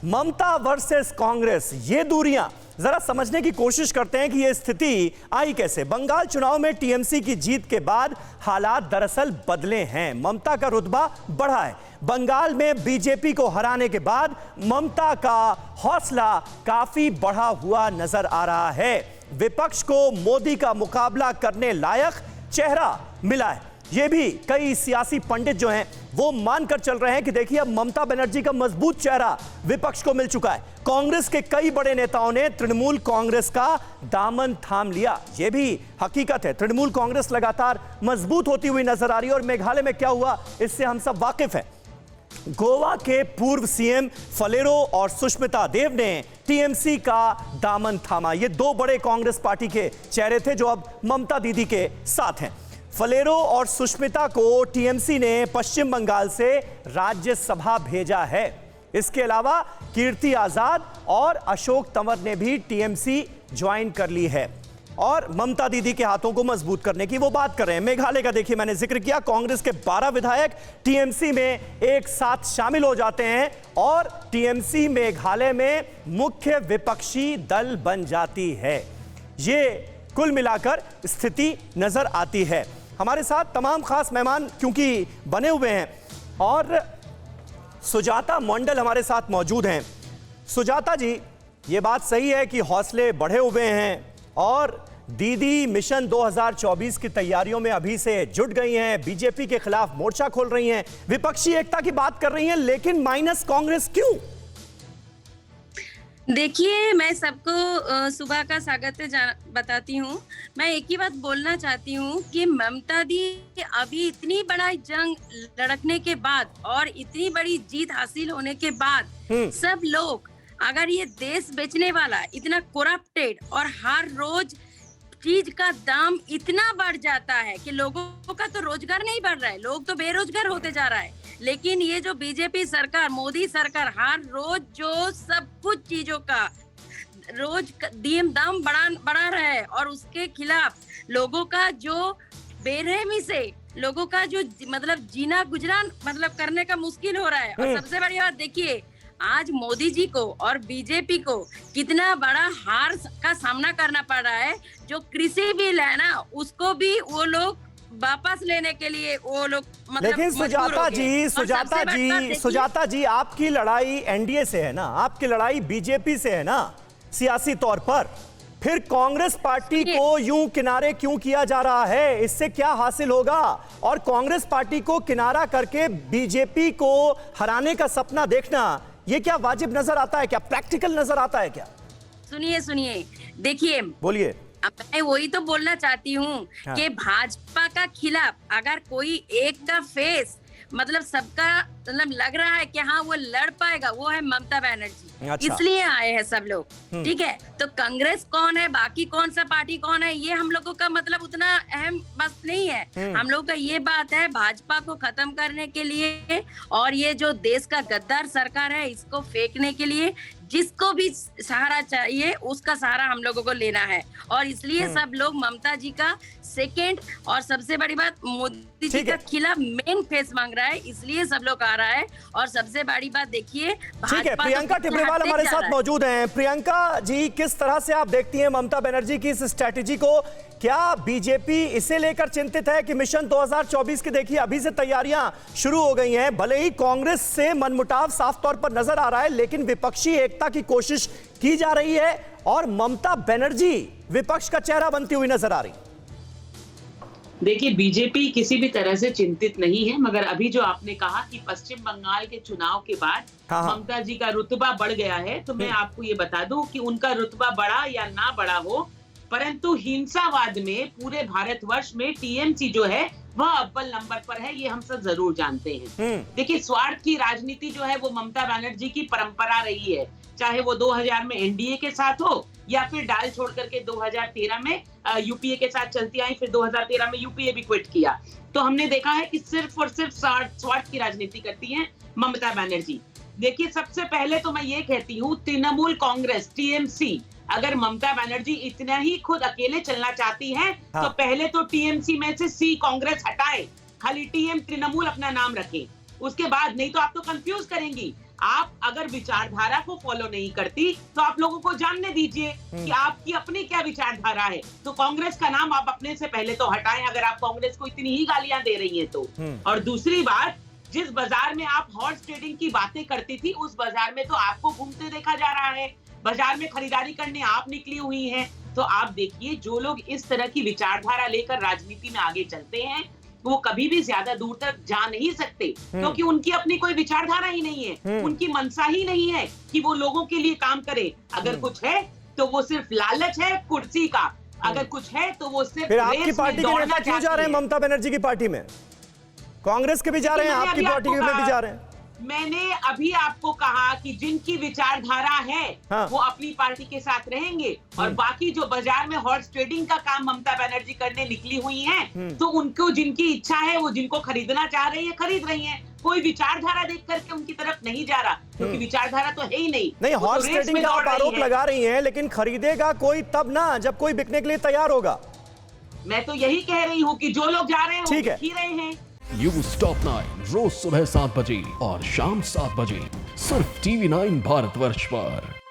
ममता versus Congress, ये दूरियां जरा समझने की कोशिश करते हैं कि यह स्थिति आई कैसे। बंगाल चुनाव में टीएमसी की जीत के बाद हालात दरअसल बदले हैं। ममता का रुतबा बढ़ा है। बंगाल में बीजेपी को हराने के बाद ममता का हौसला काफी बढ़ा हुआ नजर आ रहा है। विपक्ष को मोदी का मुकाबला करने लायक चेहरा मिला है। ये भी कई सियासी पंडित जो हैं वो मानकर चल रहे हैं कि देखिए अब ममता बनर्जी का मजबूत चेहरा विपक्ष को मिल चुका है। कांग्रेस के कई बड़े नेताओं ने तृणमूल कांग्रेस का दामन थाम लिया। ये भी हकीकत है। तृणमूल कांग्रेस लगातार मजबूत होती हुई नजर आ रही है और मेघालय में क्या हुआ इससे हम सब वाकिफ हैं। गोवा के पूर्व सीएम फलेरो और सुष्मिता देव ने टीएमसी का दामन थामा। ये दो बड़े कांग्रेस पार्टी के चेहरे थे जो अब ममता दीदी के साथ हैं। फलेरो और सुष्मिता को टीएमसी ने पश्चिम बंगाल से राज्यसभा भेजा है। इसके अलावा कीर्ति आजाद और अशोक तंवर ने भी टीएमसी ज्वाइन कर ली है और ममता दीदी के हाथों को मजबूत करने की वो बात कर रहे हैं। मेघालय का देखिए, मैंने जिक्र किया, कांग्रेस के 12 विधायक टीएमसी में एक साथ शामिल हो जाते हैं और टीएमसी मेघालय में मुख्य विपक्षी दल बन जाती है। ये कुल मिलाकर स्थिति नजर आती है। हमारे साथ तमाम खास मेहमान क्योंकि बने हुए हैं और सुजाता मंडल हमारे साथ मौजूद हैं। सुजाता जी, ये बात सही है कि हौसले बढ़े हुए हैं और दीदी मिशन 2024 की तैयारियों में अभी से जुट गई हैं, बीजेपी के खिलाफ मोर्चा खोल रही हैं, विपक्षी एकता की बात कर रही हैं, लेकिन माइनस कांग्रेस क्यों? देखिए, मैं सबको सुबह का स्वागत बताती हूँ। मैं एक ही बात बोलना चाहती हूँ कि ममता दी अभी इतनी बड़ा जंग लड़कने के बाद और इतनी बड़ी जीत हासिल होने के बाद सब लोग, अगर ये देश बेचने वाला इतना करप्टेड और हर रोज चीज का दाम इतना बढ़ जाता है कि लोगों का तो रोजगार नहीं बढ़ रहा है, लोग तो बेरोजगार होते जा रहा है। लेकिन ये जो बीजेपी सरकार, मोदी सरकार हर रोज जो सब कुछ चीजों का रोज दाम बढ़ा रहा है और उसके खिलाफ लोगों का जो बेरहमी से लोगों का जो मतलब जीना गुजरान मतलब करने का मुश्किल हो रहा है। और सबसे बड़ी बात देखिए, आज मोदी जी को और बीजेपी को कितना बड़ा हार का सामना करना पड़ रहा है। जो कृषि बिल है ना, उसको भी वो लोग वापस लेने के लिए वो लोग मतलब। लेकिन सुजाता जी, आपकी लड़ाई एनडीए से है ना, आपकी लड़ाई बीजेपी से है ना सियासी तौर पर, फिर कांग्रेस पार्टी को यूं किनारे क्यों किया जा रहा है? इससे क्या हासिल होगा? और कांग्रेस पार्टी को किनारा करके बीजेपी को हराने का सपना देखना, ये क्या वाजिब नजर आता है? क्या प्रैक्टिकल नजर आता है क्या? सुनिए, देखिए, बोलिए। मैं वही तो बोलना चाहती हूँ कि भाजपा का खिलाफ अगर कोई एक का फेस मतलब सबका मतलब लग रहा है कि हाँ वो लड़ पाएगा, वो है ममता बनर्जी। अच्छा। इसलिए आए हैं सब लोग, ठीक है। तो कांग्रेस कौन है, बाकी कौन सा पार्टी कौन है, ये हम लोगों का मतलब उतना अहम बात नहीं है। हम लोग का ये बात है भाजपा को खत्म करने के लिए और ये जो देश का गद्दार सरकार है इसको फेंकने के लिए जिसको भी सहारा चाहिए उसका सहारा हम लोगों को लेना है। और इसलिए सब लोग ममता जी का सेकेंड और सबसे बड़ी बात मोदी जी का खिलाफ मेन फेस मांग रहा है, इसलिए सब लोग आ रहा है। और सबसे बड़ी बात देखिए, ठीक है, प्रियंका टिब्रेवाल हमारे साथ मौजूद हैं। प्रियंका जी, किस तरह से आप देखती हैं ममता बनर्जी की इस स्ट्रैटेजी को? क्या बीजेपी इसे लेकर चिंतित है कि मिशन 2024 की देखिए अभी से तैयारियां शुरू हो गई हैं, भले ही कांग्रेस से मनमुटाव साफ तौर पर नजर आ रहा है, लेकिन विपक्षी एकता की कोशिश की जा रही है और ममता बनर्जी विपक्ष का चेहरा बनती हुई नजर आ रही? देखिए, बीजेपी किसी भी तरह से चिंतित नहीं है, मगर अभी जो आपने कहा कि पश्चिम बंगाल के चुनाव के बाद ममता जी का रुतबा बढ़ गया है, तो मैं आपको ये बता दूं कि उनका रुतबा बढ़ा या ना बढ़ा हो, परंतु हिंसावाद में पूरे भारतवर्ष में टीएमसी जो है वह अव्वल नंबर पर है, ये हम सब जरूर जानते हैं। देखिए, स्वार्थ की राजनीति जो है वो ममता बनर्जी की परंपरा रही है, चाहे वो 2000 में एनडीए के साथ हो या फिर डाल छोड़ करके 2013 में यूपीए के साथ चलती आई, फिर 2013 में यूपीए भी क्विट किया। तो हमने देखा है कि सिर्फ और सिर्फ स्वार्थ की राजनीति करती है ममता बनर्जी। देखिए, सबसे पहले तो मैं ये कहती हूँ, तृणमूल कांग्रेस टीएमसी, अगर ममता बनर्जी इतना ही खुद अकेले चलना चाहती है तो पहले तो टीएमसी में से सी कांग्रेस हटाए, खाली टीएम तृणमूल अपना नाम रखे, उसके बाद नहीं तो आप तो कंफ्यूज करेंगी। आप अगर विचारधारा को फॉलो नहीं करती तो आप लोगों को जानने दीजिए कि आपकी अपनी क्या विचारधारा है। तो कांग्रेस का नाम आप अपने से पहले तो हटाएं, अगर आप कांग्रेस को इतनी ही गालियां दे रही हैं तो। और दूसरी बात, जिस बाजार में आप हॉर्स ट्रेडिंग की बातें करती थी, उस बाजार में तो आपको घूमते देखा जा रहा है। बाजार में खरीदारी करने आप निकली हुई हैं। तो आप देखिए, जो लोग इस तरह की विचारधारा लेकर राजनीति में आगे चलते हैं, वो कभी भी ज्यादा दूर तक जा नहीं सकते, क्योंकि उनकी अपनी कोई विचारधारा ही नहीं है, उनकी मनसा ही नहीं है कि वो लोगों के लिए काम करे। अगर कुछ है तो वो सिर्फ लालच है कुर्सी का, अगर कुछ है तो वो सिर्फ फिर आपकी पार्टी के नेता क्यों जा रहे हैं ममता बनर्जी की पार्टी में? कांग्रेस के भी जा रहे हैं, आपकी पार्टी के भी जा रहे हैं। मैंने अभी आपको कहा कि जिनकी विचारधारा है हाँ। वो अपनी पार्टी के साथ रहेंगे, और बाकी जो बाजार में हॉर्स ट्रेडिंग का काम ममता बनर्जी करने निकली हुई हैं, तो उनको जिनकी इच्छा है, वो जिनको खरीदना चाह रही है खरीद रही हैं। कोई विचारधारा देख करके उनकी तरफ नहीं जा रहा, क्योंकि विचारधारा तो है ही नहीं। नहीं, हॉर्स ट्रेडिंग का आप आरोप लगा रही हैं, लेकिन खरीदेगा कोई तब ना जब कोई बिकने के लिए तैयार होगा। मैं तो यही कह रही हूँ कि जो लोग जा रहे हैं वो ठीक है। बिक ही रहे हैं। न्यूज़ टॉप 9 रोज सुबह 7 बजे और शाम 7 बजे सिर्फ TV9 भारतवर्ष पर।